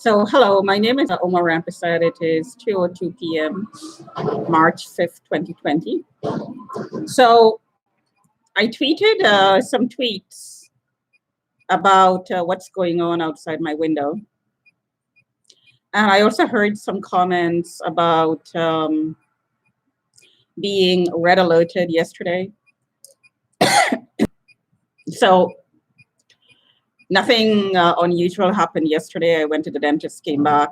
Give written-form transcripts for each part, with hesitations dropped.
Hello, my name is Omar Rampersad. It is 2:02 p.m., March 5th, 2020. So, I tweeted some tweets about what's going on outside my window. And I also heard some comments about being red alerted yesterday. So, nothing unusual happened yesterday. I went to the dentist, came back.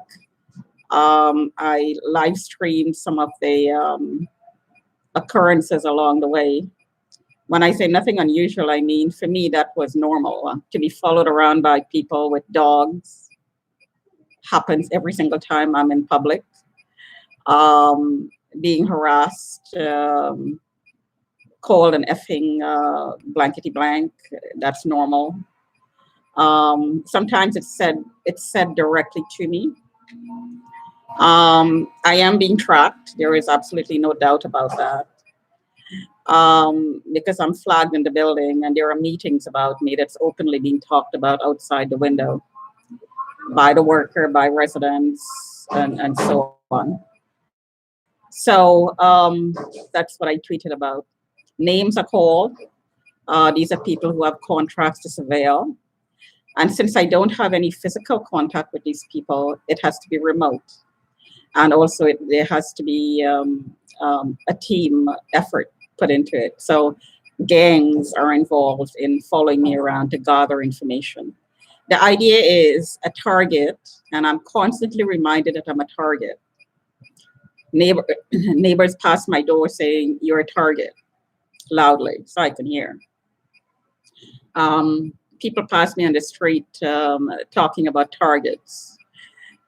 I live streamed some of the occurrences along the way. When I say nothing unusual, I mean, for me, that was normal. To be followed around by people with dogs happens every single time I'm in public. Being harassed, called an effing blankety blank, that's normal. Sometimes it's said directly to me. I am being tracked. There is absolutely no doubt about that. Because I'm flagged in the building and there are meetings about me that's openly being talked about outside the window by the worker, by residents, and so on. So that's what I tweeted about. Names are called. These are people who have contracts to surveil. And since I don't have any physical contact with these people, it has to be remote. And also, there has to be a team effort put into it. So gangs are involved in following me around to gather information. The idea is a target, and I'm constantly reminded that I'm a target. Neighbors pass my door saying, "You're a target," loudly, so I can hear. People pass me on the street talking about targets.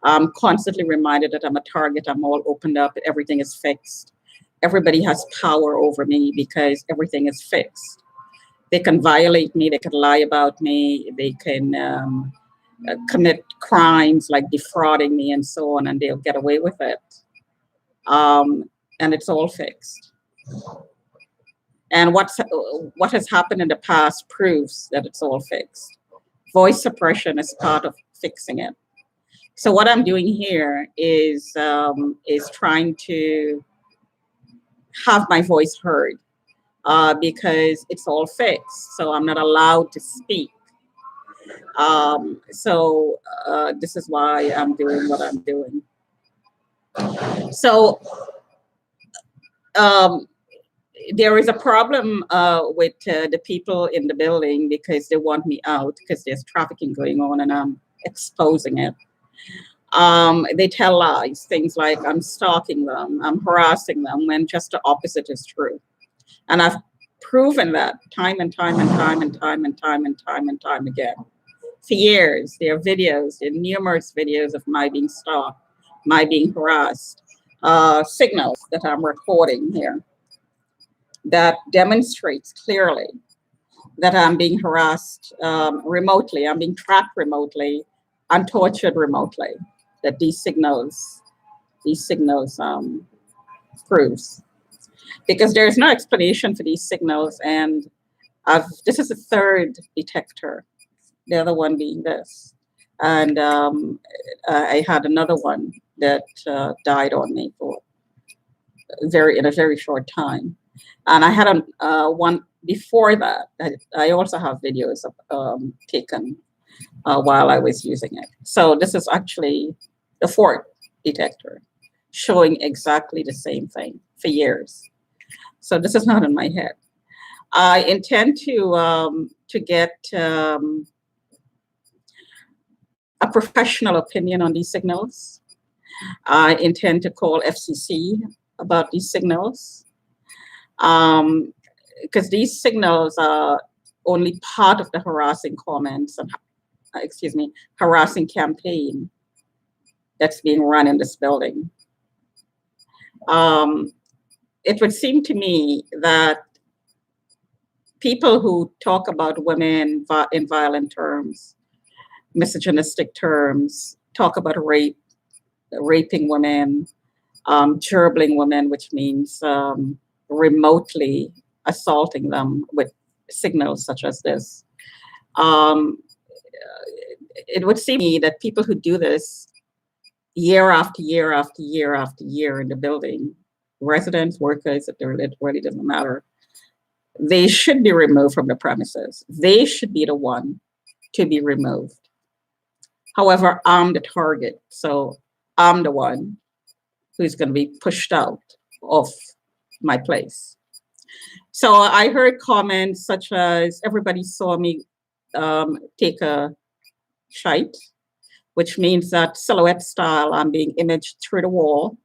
I'm constantly reminded that I'm a target. I'm all opened up. Everything is fixed. Everybody has power over me because everything is fixed. They can violate me. They can lie about me. They can commit crimes like defrauding me and so on, and they'll get away with it. And it's all fixed. And what has happened in the past proves that it's all fixed. Voice suppression is part of fixing it. So what I'm doing here is trying to have my voice heard because it's all fixed. So I'm not allowed to speak. This is why I'm doing what I'm doing. So um, there is a problem with the people in the building because they want me out because there's trafficking going on and I'm exposing it. They tell lies, things like I'm stalking them, I'm harassing them, when just the opposite is true. And I've proven that time and time and time and time and time and time and time again. For years, there are videos, there are numerous videos of my being stalked, my being harassed, signals that I'm recording here that demonstrates clearly that I'm being harassed remotely, I'm being tracked remotely, I'm tortured remotely. That these signals proves, because there is no explanation for these signals, and this is the third detector, the other one being this, and I had another one that died on me for in a very short time, and I had one before that. I also have videos of taken while I was using it. So this is actually the fourth detector showing exactly the same thing for years. So this is not in my head. I intend to get a professional opinion on these signals. I intend to call FCC about these signals because these signals are only part of the harassing comments and harassing campaign that's being run in this building. It would seem to me that people who talk about women in violent terms, misogynistic terms, talk about rape, raping women, gerbling women, which means remotely assaulting them with signals such as this. It would seem to me that people who do this year after year after year after year in the building, residents, workers, it really doesn't matter. They should be removed from the premises. They should be the one to be removed. However, I'm the target, so I'm the one who's going to be pushed out of my place. So I heard comments such as, everybody saw me take a shite, which means that silhouette style, I'm being imaged through the wall,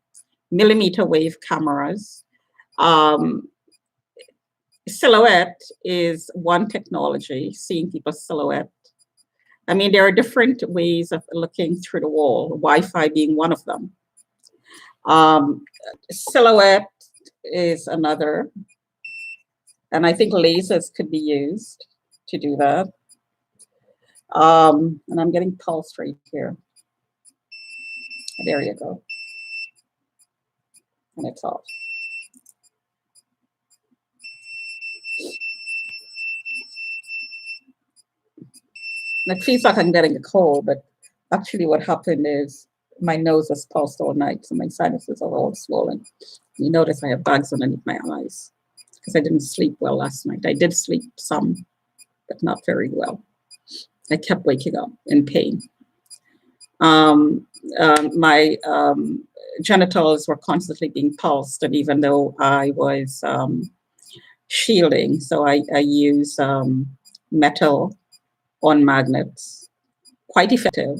millimeter wave cameras. Silhouette is one technology, seeing people's silhouette. I mean, there are different ways of looking through the wall, Wi-Fi being one of them. Silhouette is another. And I think lasers could be used to do that. And I'm getting pulse rate here. There you go. And it's off. And it feels like I'm getting a cold, but actually what happened is my nose was pulsed all night, so my sinuses are all swollen. You notice I have bags underneath my eyes because I didn't sleep well last night. I did sleep some, but not very well. I kept waking up in pain. My genitals were constantly being pulsed, and even though I was shielding, so I use metal on magnets, quite effective,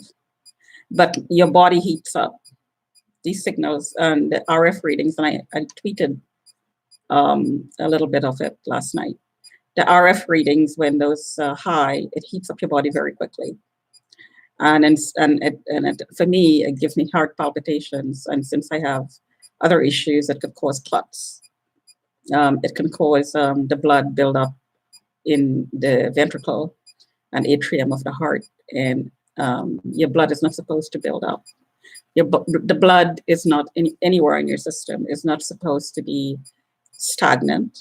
but your body heats up. These signals and the RF readings, and I tweeted a little bit of it last night. The RF readings, when those high, it heats up your body very quickly. And for me, it gives me heart palpitations. And since I have other issues, it could cause clots. It can cause the blood buildup in the ventricle and atrium of the heart. And your blood is not supposed to build up. The blood is not anywhere in your system. It's not supposed to be stagnant.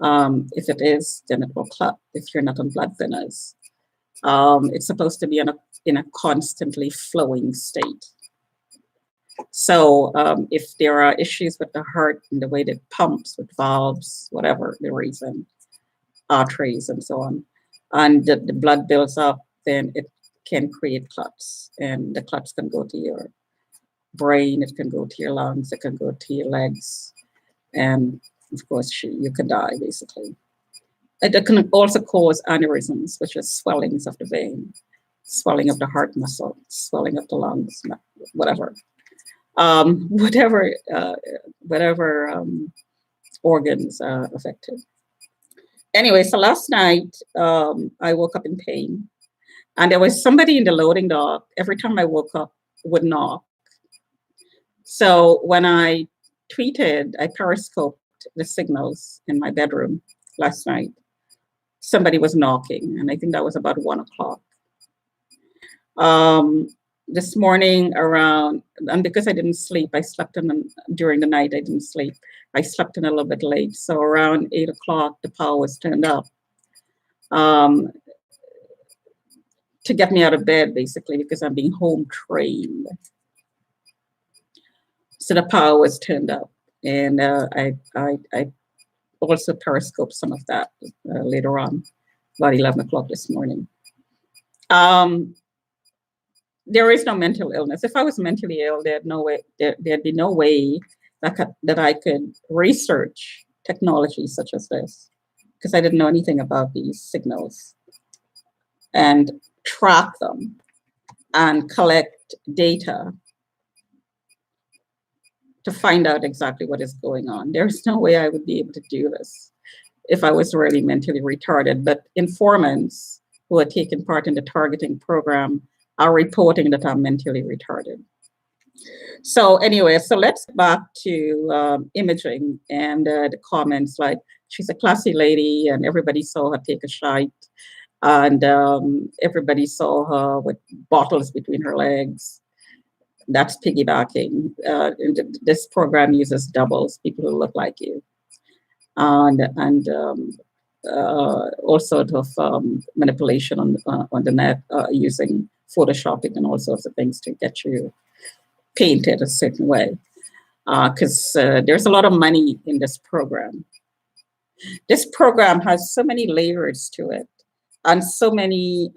If it is, then it will clot if you're not on blood thinners. It's supposed to be in a constantly flowing state. So if there are issues with the heart and the way that it pumps with valves, whatever the reason, arteries and so on, and the blood builds up, then it can create clots. And the clots can go to your brain, it can go to your lungs, it can go to your legs. And of course, you could die, basically. It can also cause aneurysms, which is swellings of the vein, swelling of the heart muscle, swelling of the lungs, whatever. Whatever organs are affected. Anyway, so last night, I woke up in pain. And there was somebody in the loading dock, every time I woke up, would knock. So when I tweeted, I periscoped the signals in my bedroom last night. Somebody was knocking, and I think that was about 1 o'clock. This morning around, and because I didn't sleep, I slept in during the night, I didn't sleep. I slept in a little bit late. So around 8 o'clock, the power was turned up to get me out of bed, basically, because I'm being home trained. So the power was turned up. And I also periscoped some of that later on, about 11 o'clock this morning. There is no mental illness. If I was mentally ill, there'd be no way that I could research technology such as this, because I didn't know anything about these signals, and track them and collect data to find out exactly what is going on. There's no way I would be able to do this if I was really mentally retarded. But informants who are taking part in the targeting program are reporting that I'm mentally retarded. So anyway, so let's get back to imaging and the comments like, she's a classy lady and everybody saw her take a shite, and everybody saw her with bottles between her legs. That's piggybacking. This program uses doubles, people who look like you, and all sorts of manipulation on the net using photoshopping and all sorts of things to get you painted a certain way, because there's a lot of money in this program. This program has so many layers to it and so many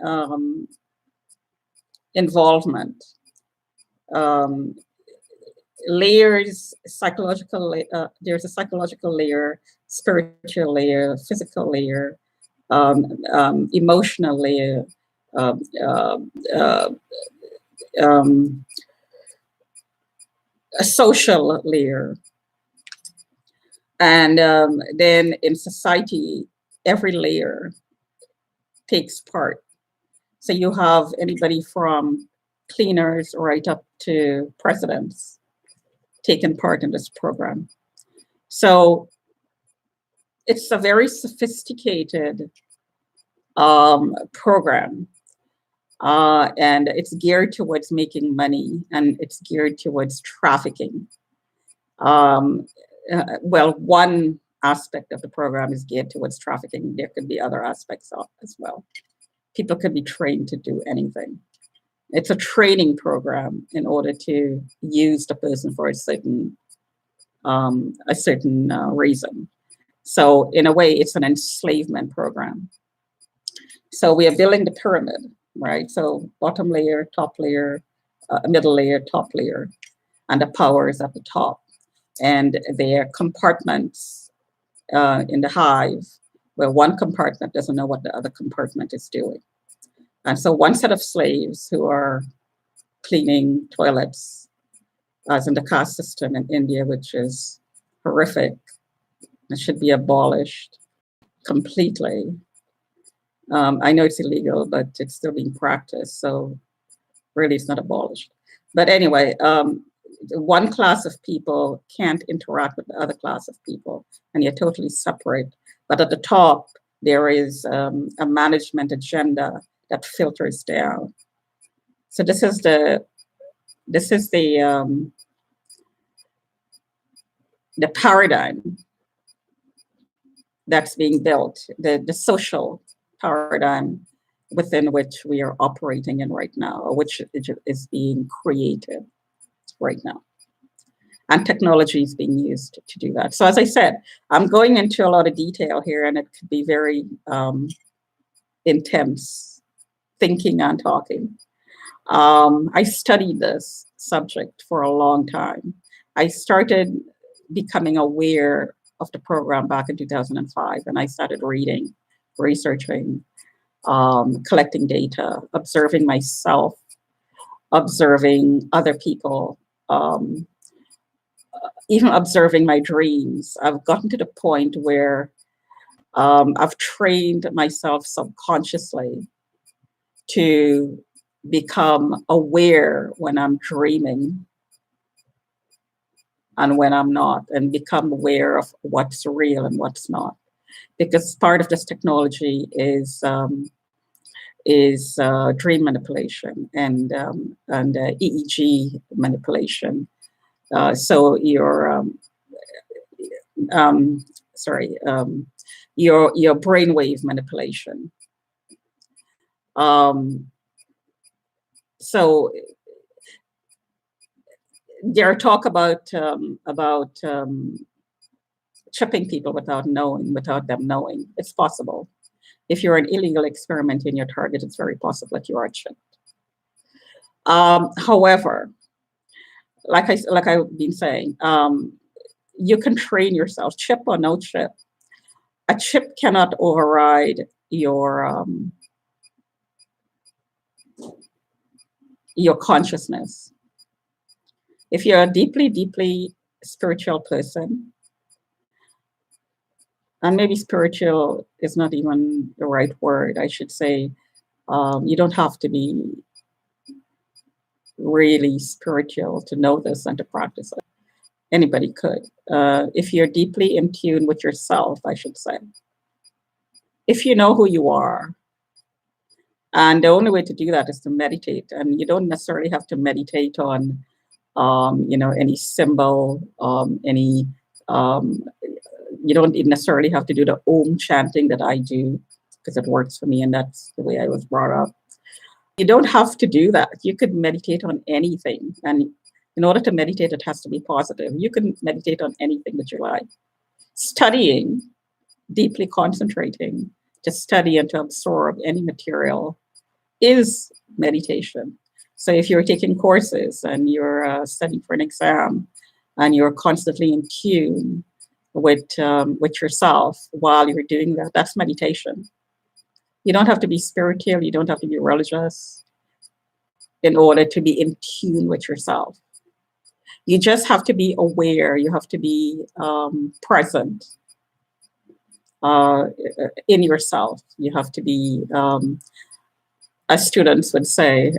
involvement. Layers, there's a psychological layer, spiritual layer, physical layer, emotional layer, um, uh, um, a social layer. And then in society, every layer takes part. So you have anybody from cleaners right up to presidents taken part in this program. So it's a very sophisticated program, and it's geared towards making money, and it's geared towards trafficking. Well, one aspect of the program is geared towards trafficking. There could be other aspects as well. People could be trained to do anything. It's a training program in order to use the person for a certain reason. So in a way, it's an enslavement program. So we are building the pyramid, right? So bottom layer, top layer, middle layer, top layer, and the power is at the top. And there are compartments in the hive where one compartment doesn't know what the other compartment is doing. And so one set of slaves who are cleaning toilets, as in the caste system in India, which is horrific, it should be abolished completely. I know it's illegal, but it's still being practiced. So really it's not abolished. But anyway, one class of people can't interact with the other class of people, and you're totally separate. But at the top, there is a management agenda that filters down. So this is the paradigm that's being built, the social paradigm within which we are operating in right now, or which is being created right now. And technology is being used to do that. So as I said, I'm going into a lot of detail here, and it could be very intense thinking and talking. I studied this subject for a long time. I started becoming aware of the program back in 2005, and I started reading, researching, collecting data, observing myself, observing other people, even observing my dreams. I've gotten to the point where I've trained myself subconsciously to become aware when I'm dreaming and when I'm not, and become aware of what's real and what's not. Because part of this technology is dream manipulation and EEG manipulation. So your brainwave manipulation. So there are talk about chipping people without them knowing. It's possible. If you're an illegal experiment in your target, it's very possible that you are chipped. However, like I've been saying, you can train yourself, chip or no chip. A chip cannot override your consciousness. If you're a deeply, deeply spiritual person, and maybe spiritual is not even the right word, I should say, you don't have to be really spiritual to know this and to practice it. Anybody could. If you're deeply in tune with yourself, I should say. If you know who you are, and the only way to do that is to meditate, and you don't necessarily have to meditate on, any symbol, you don't necessarily have to do the Om chanting that I do, because it works for me and that's the way I was brought up. You don't have to do that. You could meditate on anything, and In order to meditate, it has to be positive. You can meditate on anything that you like. Studying, deeply concentrating to study and to absorb any material is meditation. So if you're taking courses and you're studying for an exam and you're constantly in tune with yourself while you're doing that, that's meditation. You don't have to be spiritual. You don't have to be religious in order to be in tune with yourself. You just have to be aware. You have to be present in yourself. You have to be, as students would say,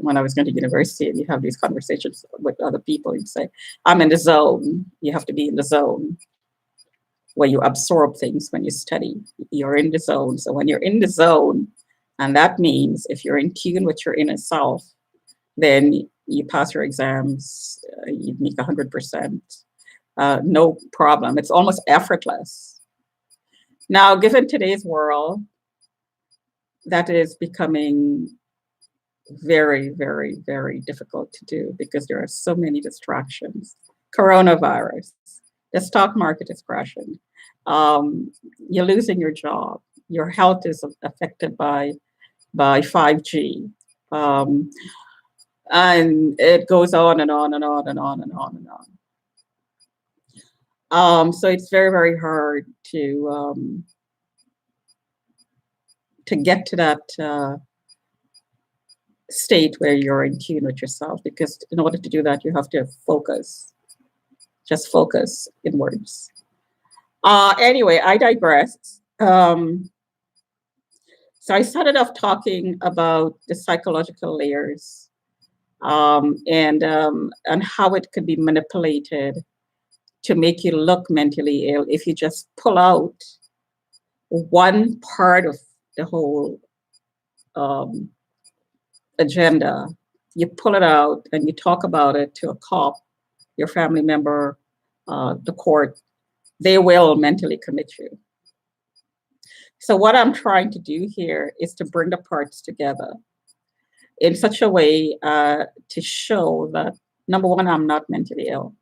when I was going to university and you have these conversations with other people, you'd say, I'm in the zone. You have to be in the zone where you absorb things when you study. You're in the zone. So when you're in the zone, and that means if you're in tune with your inner self, then you pass your exams, you make 100%, no problem. It's almost effortless. Now, given today's world, that is becoming very, very, very difficult to do because there are so many distractions. Coronavirus, the stock market is crashing. You're losing your job. Your health is affected by 5G. And it goes on and on and on and on and on and on. So it's very, very hard to get to that state where you're in tune with yourself, because in order to do that, you have to focus, just focus inwards. Anyway, I digress. So I started off talking about the psychological layers and how it could be manipulated to make you look mentally ill if you just pull out one part of the whole agenda. You pull it out and you talk about it to a cop, your family member, the court. They will mentally commit you. So what I'm trying to do here is to bring the parts together in such a way to show that, number one, I'm not mentally ill.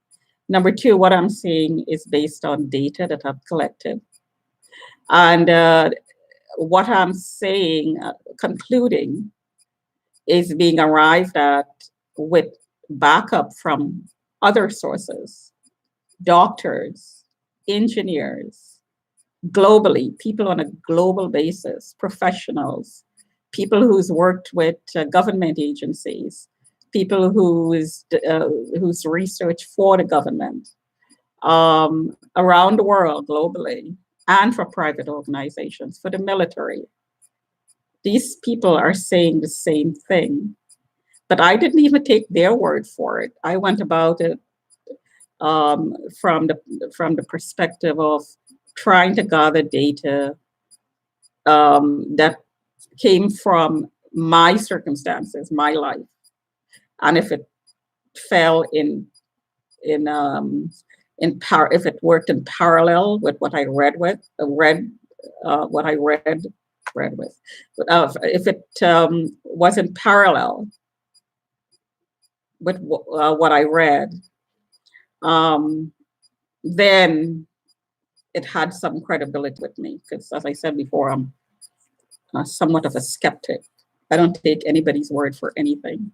Number two, what I'm saying is based on data that I've collected. And what I'm saying, concluding, is being arrived at with backup from other sources, doctors, engineers, globally, people on a global basis, professionals, people who's worked with government agencies, people whose research for the government around the world globally, and for private organizations, for the military. These people are saying the same thing, but I didn't even take their word for it. I went about it from the perspective of trying to gather data that came from my circumstances, my life, and if it fell if it worked in parallel with what I read with, if it was in parallel with what I read, then it had some credibility with me. Because as I said before, I'm somewhat of a skeptic. I don't take anybody's word for anything.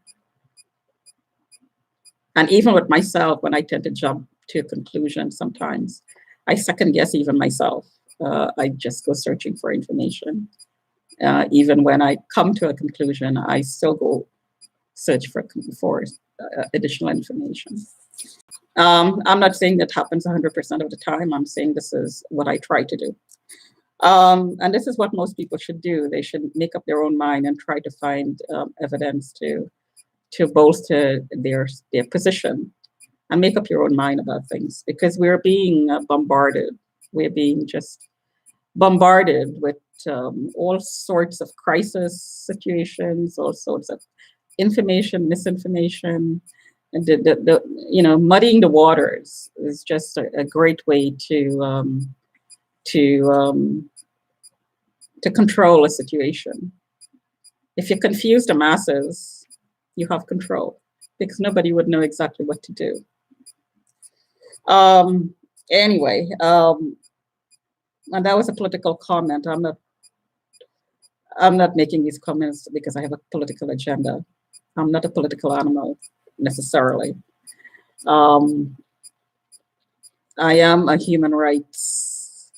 And even with myself, when I tend to jump to a conclusion, sometimes I second guess even myself. I just go searching for information. Even when I come to a conclusion, I still go search for additional information. I'm not saying that happens 100% of the time. I'm saying this is what I try to do. And this is what most people should do. They should make up their own mind and try to find evidence to bolster their position, and make up your own mind about things, because we're being bombarded. We're being just bombarded with all sorts of crisis situations, all sorts of information, misinformation, and muddying the waters is just a great way to control a situation. If you confuse the masses, you have control, because nobody would know exactly what to do. Anyway, and that was a political comment. I'm not making these comments because I have a political agenda. I'm not a political animal necessarily. I am a human rights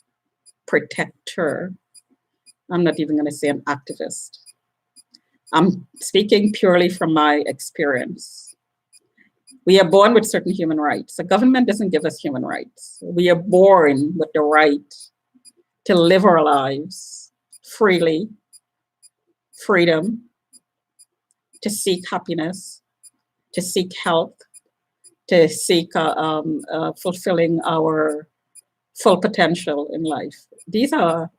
protector. I'm not even going to say an activist. I'm speaking purely from my experience. We are born with certain human rights. The government doesn't give us human rights. We are born with the right to live our lives freely, freedom, to seek happiness, to seek health, to seek fulfilling our full potential in life. These are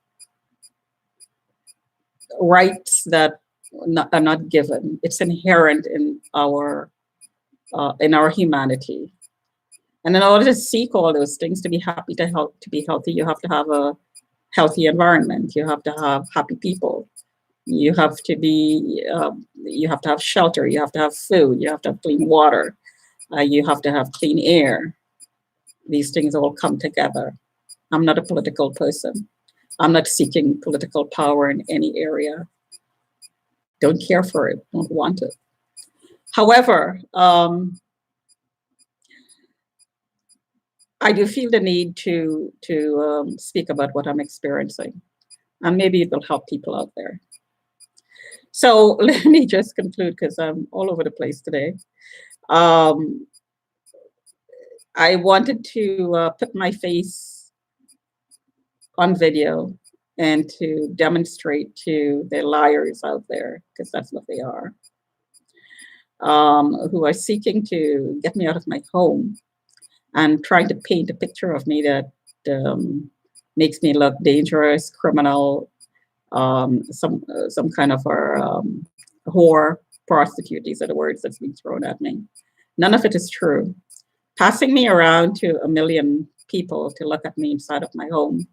rights that are not given. It's inherent in our humanity. And in order to seek all those things, to be happy, to be healthy, you have to have a healthy environment. You have to have happy people. You have to be. You have to have shelter. You have to have food. You have to have clean water. You have to have clean air. These things all come together. I'm not a political person. I'm not seeking political power in any area. Don't care for it. Don't want it. However, I do feel the need to speak about what I'm experiencing, and maybe it will help people out there. So let me just conclude because I'm all over the place today. I wanted to put my face on video and to demonstrate to the liars out there, because that's what they are, who are seeking to get me out of my home and trying to paint a picture of me that makes me look dangerous, criminal, some kind of a whore, prostitute. These are the words that's being thrown at me. None of it is true. Passing me around to 1 million people to look at me inside of my home,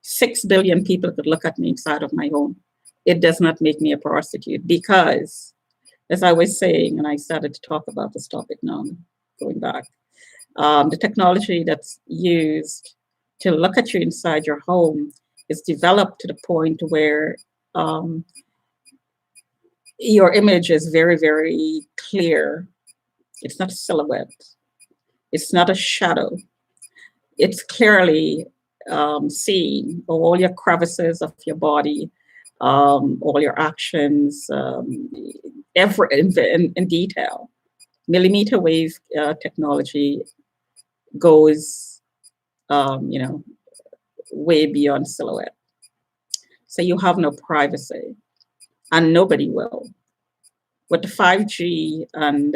6 billion people could look at me inside of my home. It does not make me a prostitute because, as I was saying, and I started to talk about this topic now, going back, the technology that's used to look at you inside your home is developed to the point where your image is very, very clear. It's not a silhouette. It's not a shadow. It's clearly seen all your crevices of your body, all your actions, every in detail. Millimeter wave technology goes, way beyond silhouette. So you have no privacy, and nobody will. With the 5G and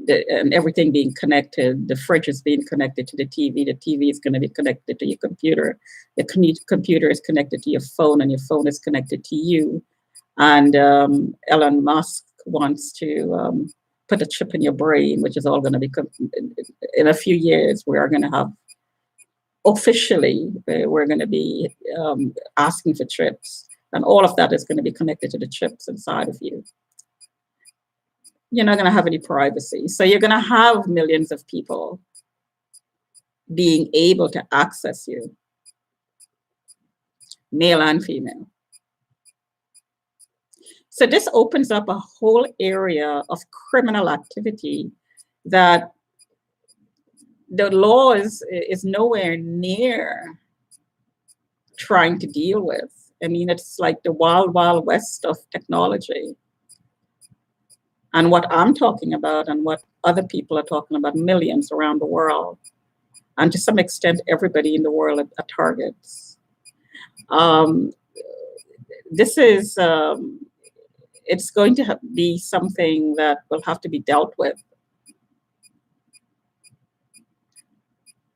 and everything being connected, the fridge is being connected to the TV is going to be connected to your computer, the computer is connected to your phone, and your phone is connected to you. And Elon Musk wants to put a chip in your brain, which is all going to be, in a few years, we are going to have, officially, we're going to be asking for chips. And all of that is going to be connected to the chips inside of you. You're not going to have any privacy. So you're going to have millions of people being able to access you, male and female. So this opens up a whole area of criminal activity that the law is nowhere near trying to deal with. I mean, it's like the wild, wild west of technology. And what I'm talking about and what other people are talking about, millions around the world, and to some extent, everybody in the world are targets. This is, it's going to be something that will have to be dealt with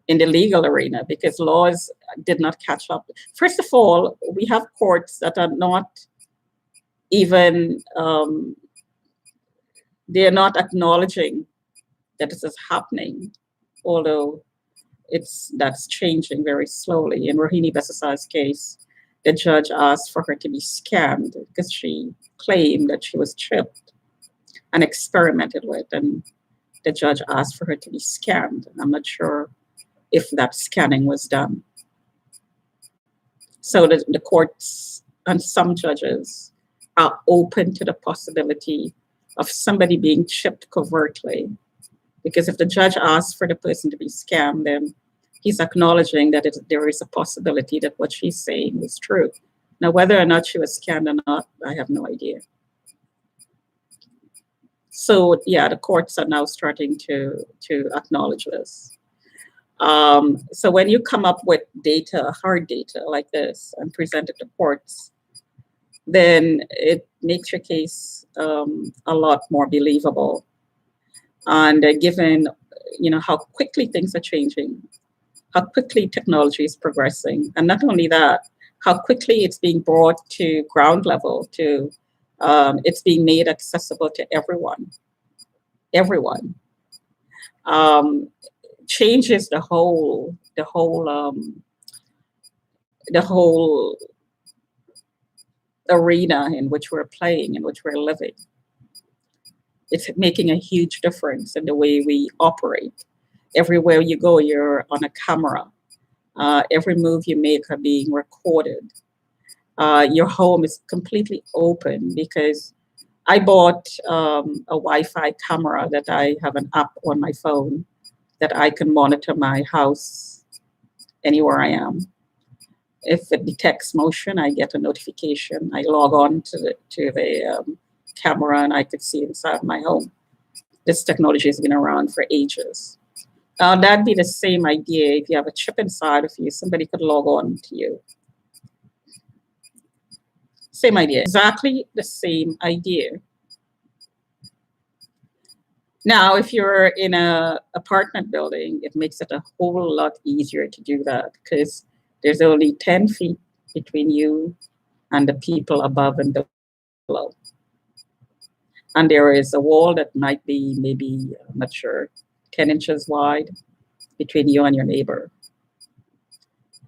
in the legal arena because laws did not catch up. First of all, we have courts that are not even, they're not acknowledging that this is happening, although that's changing very slowly. In Rohini Besasa's case, the judge asked for her to be scammed because she claimed that she was chipped. and experimented with. And the judge asked for her to be scanned. And I'm not sure if that scanning was done. So the courts and some judges are open to the possibility of somebody being chipped covertly. Because if the judge asks for the person to be scanned, then he's acknowledging that there is a possibility that what she's saying is true. Now, whether or not she was scanned or not, I have no idea. So yeah, the courts are now starting to acknowledge this. So when you come up with data, hard data like this, and present it to courts, then it makes your case a lot more believable. And given how quickly things are changing, how quickly technology is progressing, and not only that, how quickly it's being brought to ground level, to it's being made accessible to everyone. Everyone. Changes the whole arena in which we're playing, in which we're living. It's making a huge difference in the way we operate. Everywhere you go, you're on a camera. Every move you make are being recorded. Your home is completely open because I bought a Wi-Fi camera that I have an app on my phone that I can monitor my house anywhere I am. If it detects motion, I get a notification. I log on to the camera and I could see inside my home. This technology has been around for ages. That'd be the same idea if you have a chip inside of you, somebody could log on to you. Same idea, exactly the same idea. Now, if you're in an apartment building, it makes it a whole lot easier to do that because there's only 10 feet between you and the people above and below. And there is a wall that might be maybe, I'm not sure, 10 inches wide between you and your neighbor.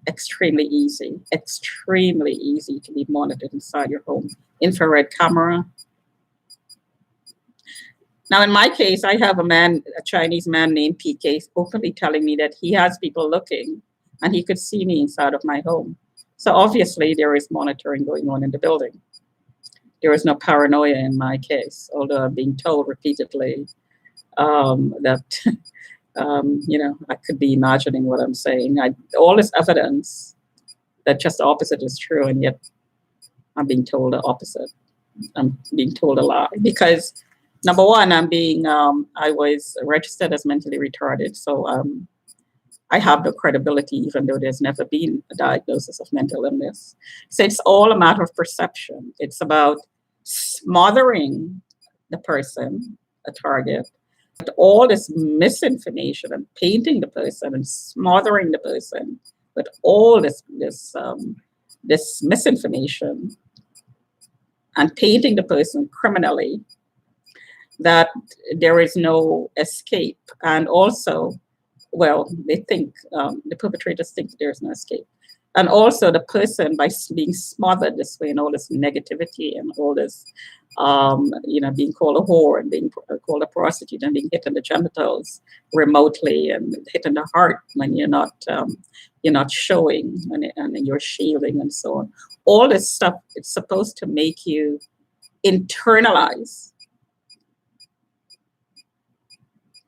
Extremely easy to be monitored inside your home. Infrared camera. Now, in my case, I have a Chinese man named PK, openly telling me that he has people looking and he could see me inside of my home. So obviously there is monitoring going on in the building. There is no paranoia in my case, although I'm being told repeatedly that, I could be imagining what I'm saying. All this evidence that just the opposite is true, and yet I'm being told the opposite. I'm being told a lie because number one, I was registered as mentally retarded. So I have no credibility, even though there's never been a diagnosis of mental illness. So it's all a matter of perception. It's about smothering the person, a target, with all this misinformation and painting the person and smothering the person with all this misinformation and painting the person criminally, that there is no escape. And also, well, they think, the perpetrators think there's no escape. And also the person, by being smothered this way and all this negativity and all this, being called a whore and being called a prostitute and being hit in the genitals remotely and hit in the heart when you're not showing and you're shielding and so on. All this stuff, it's supposed to make you internalize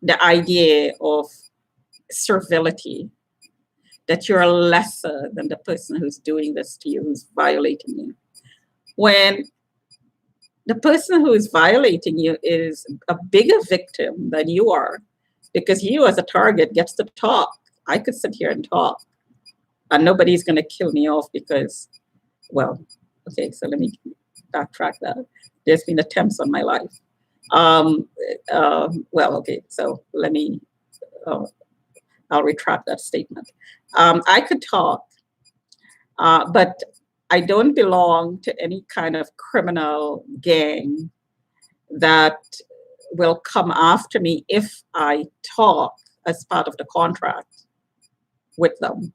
the idea of servility, that you're lesser than the person who's doing this to you, who's violating you. When the person who is violating you is a bigger victim than you are, because you as a target gets to talk. I could sit here and talk and nobody's going to kill me off because, well, okay, so let me backtrack that. There's been attempts on my life. Okay, so let me, I'll retract that statement. I could talk, but I don't belong to any kind of criminal gang that will come after me if I talk as part of the contract with them.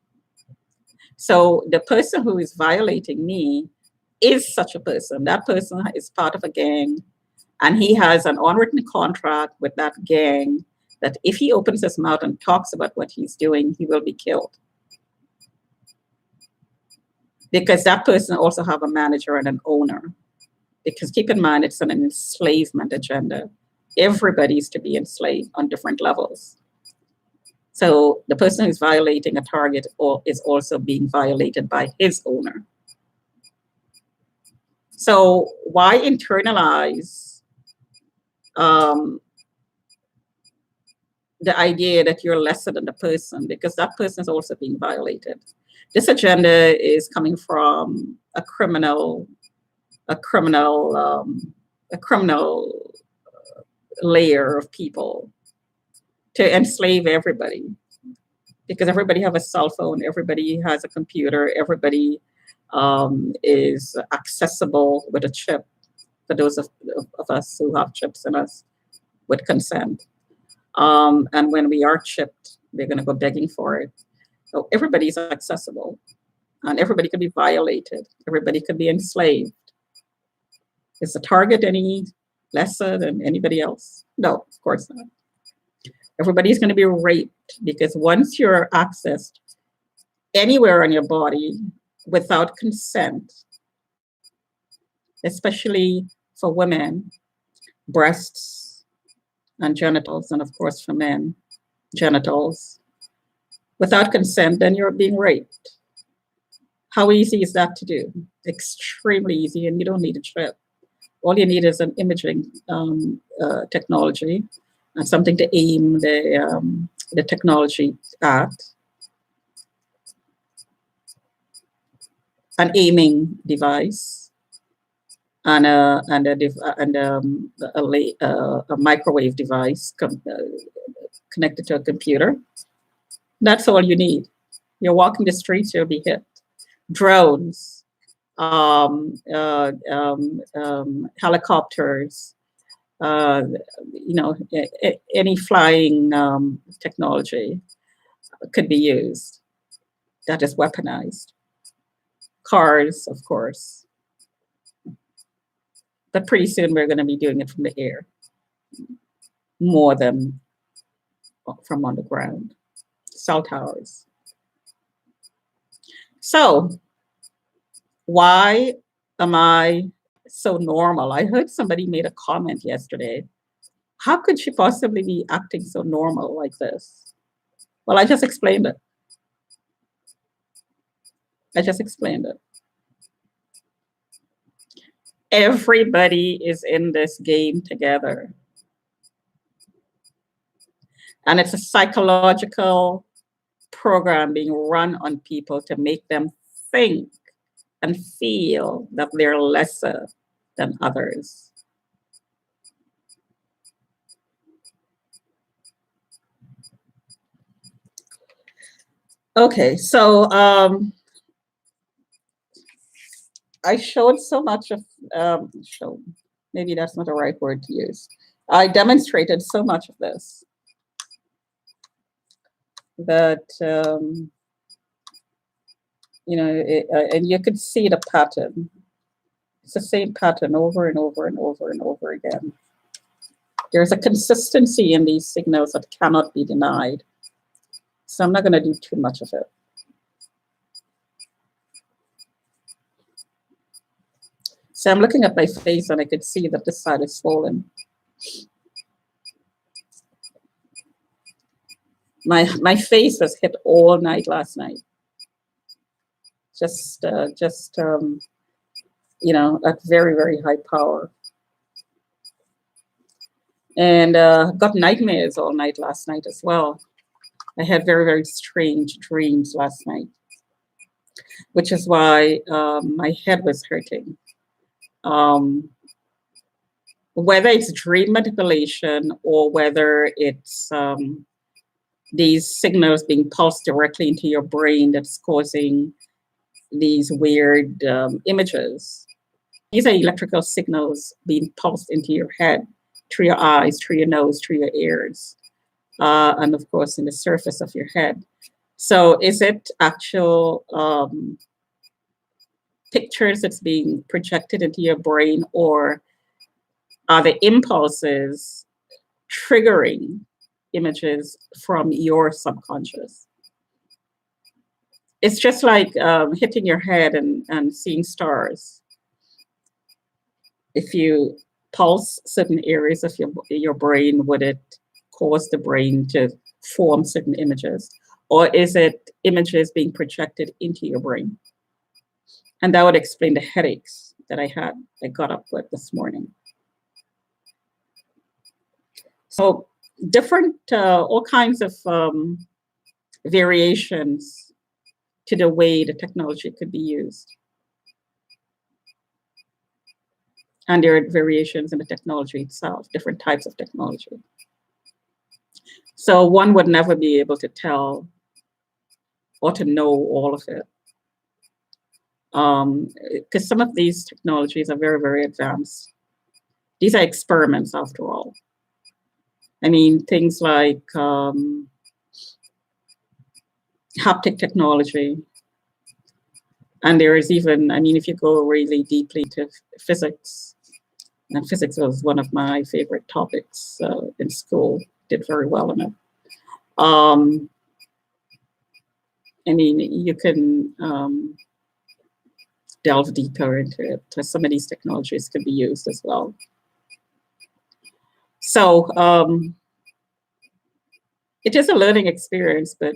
So the person who is violating me is such a person. That person is part of a gang And he has an unwritten contract with that gang that if he opens his mouth and talks about what he's doing, he will be killed. Because that person also have a manager and an owner. Because keep in mind, it's an enslavement agenda. Everybody's to be enslaved on different levels. So the person who's violating a target is also being violated by his owner. So why internalize the idea that you're lesser than the person, because that person is also being violated. This agenda is coming from a criminal layer of people to enslave everybody, because everybody have a cell phone, everybody has a computer, everybody is accessible with a chip, for those of us who have chips in us with consent. And when we are chipped, we're going to go begging for it. So everybody's accessible, and everybody could be violated. Everybody could be enslaved. Is the target any lesser than anybody else? No, of course not. Everybody's going to be raped, because once you're accessed anywhere on your body without consent, especially for women, breasts and genitals, and of course for men, genitals, without consent, then you're being raped. How easy is that to do? Extremely easy, and you don't need a chip. All you need is an imaging technology and something to aim the technology at. An aiming device and a microwave device connected to a computer. That's all you need. You're walking the streets, you'll be hit. Drones, helicopters, any flying technology could be used. That is weaponized. Cars, of course. But pretty soon we're going to be doing it from the air more than from on the ground. Cell towers. So why am I so normal? I heard somebody made a comment yesterday. How could she possibly be acting so normal like this? Well, I just explained it. Everybody is in this game together. And it's a psychological program being run on people to make them think and feel that they're lesser than others. Okay, so I showed so much of, maybe that's not the right word to use. I demonstrated so much of this that, and you could see the pattern. It's the same pattern over and over and over and over again. There's a consistency in these signals that cannot be denied. So I'm not going to do too much of it. So I'm looking at my face and I could see that this side is swollen. My face was hit all night last night. Just at very, very high power. And got nightmares all night last night as well. I had very, very strange dreams last night, which is why my head was hurting. Whether it's dream manipulation or whether it's these signals being pulsed directly into your brain that's causing these weird images. These are electrical signals being pulsed into your head, through your eyes, through your nose, through your ears, and of course in the surface of your head. So is it actual pictures that's being projected into your brain, or are the impulses triggering images from your subconscious. It's just like hitting your head and seeing stars. If you pulse certain areas of your brain, would it cause the brain to form certain images? Or is it images being projected into your brain? And that would explain the headaches that I got up with this morning. So different, all kinds of variations to the way the technology could be used. And there are variations in the technology itself, different types of technology. So one would never be able to tell or to know all of it. Because some of these technologies are very, very advanced. These are experiments after all. I mean, things like haptic technology. And there is even, I mean, if you go really deeply to physics, and physics was one of my favorite topics in school, did very well in it. I mean, you can delve deeper into it. Some of these technologies could be used as well. So it is a learning experience, but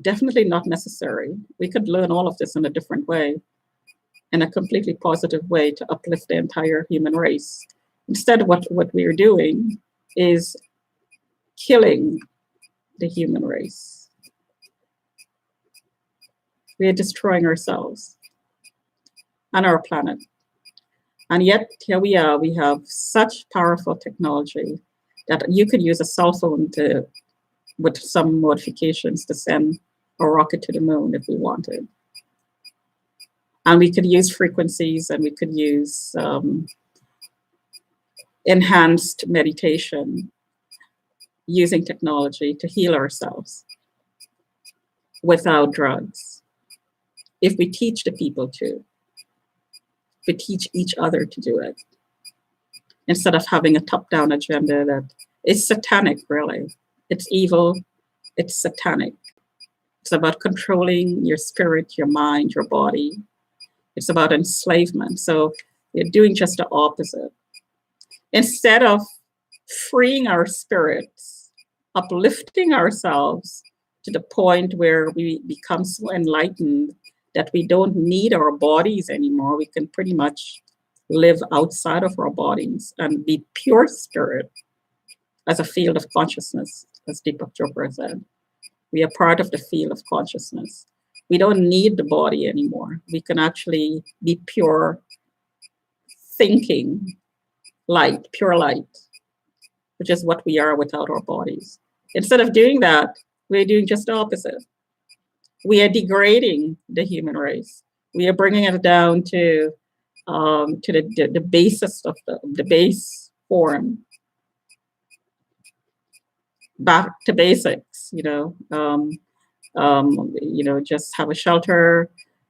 definitely not necessary. We could learn all of this in a different way, in a completely positive way to uplift the entire human race. Instead, what we're doing is killing the human race. We are destroying ourselves and our planet. And yet here we are, we have such powerful technology that you could use a cell phone to, with some modifications, to send a rocket to the moon if we wanted. And we could use frequencies, and we could use enhanced meditation using technology to heal ourselves without drugs. If we teach the people to, if we teach each other to do it, instead of having a top-down agenda that is satanic, really. It's evil, it's satanic. It's about controlling your spirit, your mind, your body. It's about enslavement. So you're doing just the opposite. Instead of freeing our spirits, uplifting ourselves to the point where we become so enlightened that we don't need our bodies anymore, we can pretty much live outside of our bodies and be pure spirit as a field of consciousness, as Deepak Chopra said. We are part of the field of consciousness. We don't need the body anymore. We can actually be pure thinking light, pure light, which is what we are without our bodies. Instead of doing that, we're doing just the opposite. We are degrading the human race. We are bringing it down to the basis of the base form, back to basics. Just have a shelter,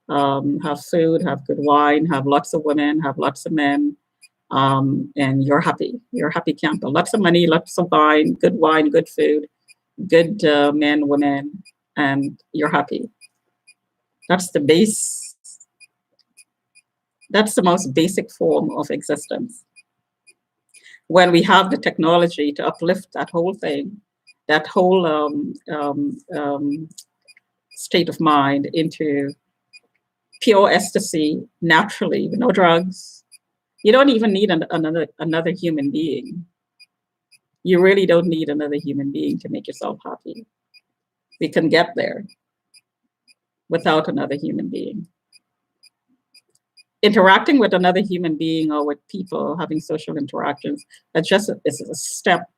have food, have good wine, have lots of women, have lots of men, and you're happy. You're a happy camper. Lots of money, lots of wine, good food, good men, women, and you're happy. That's the base. That's the most basic form of existence. When we have the technology to uplift that whole thing, that whole state of mind into pure ecstasy, naturally, no drugs. You don't even need another human being. You really don't need another human being to make yourself happy. We can get there without another human being. Interacting with another human being or with people, having social interactions, is a step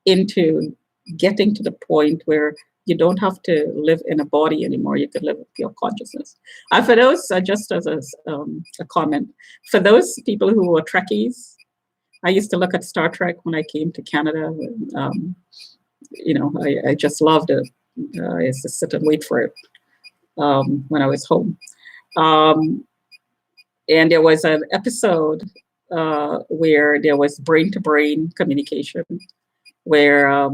into getting to the point where you don't have to live in a body anymore. You could live with pure consciousness. And for those, just as a comment, for those people who are Trekkies, I used to look at Star Trek when I came to Canada. I just loved it. I used to sit and wait for it when I was home. And there was an episode where there was brain-to-brain communication, where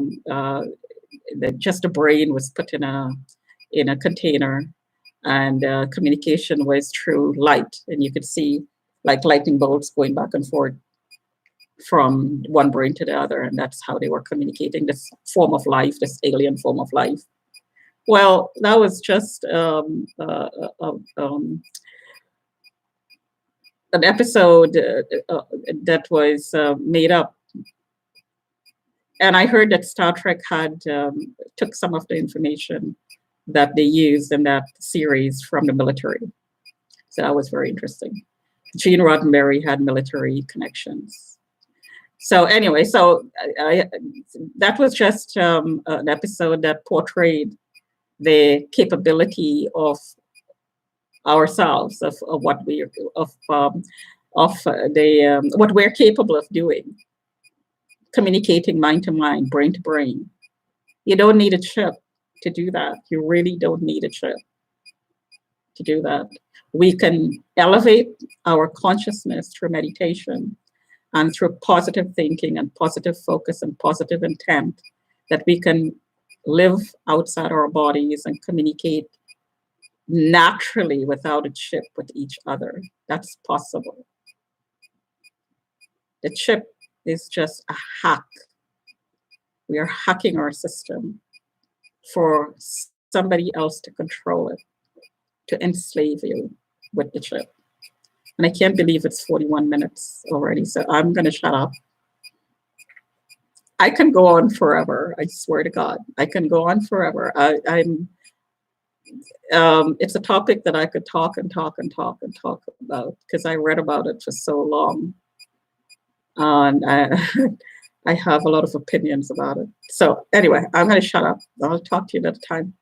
just the brain was put in a container, and communication was through light, and you could see like lightning bolts going back and forth from one brain to the other, and that's how they were communicating this form of life, this alien form of life. Well, that was just an episode that was made up. And I heard that Star Trek had took some of the information that they used in that series from the military. So that was very interesting. Gene Roddenberry had military connections. So anyway, that was just an episode that portrayed the capability of ourselves, of what what we're capable of doing, communicating mind to mind, brain to brain. You don't need a chip to do that. You really don't need a chip to do that. We can elevate our consciousness through meditation and through positive thinking and positive focus and positive intent, that we can live outside our bodies and communicate naturally without a chip with each other. That's possible. The chip is just a hack. We are hacking our system for somebody else to control it, to enslave you with the chip. And I can't believe it's 41 minutes already, so I'm going to shut up. I can go on forever. I swear to God, I can go on forever. It's a topic that I could talk and talk and talk and talk about, because I read about it for so long. And I have a lot of opinions about it. So anyway, I'm going to shut up. I'll talk to you another time.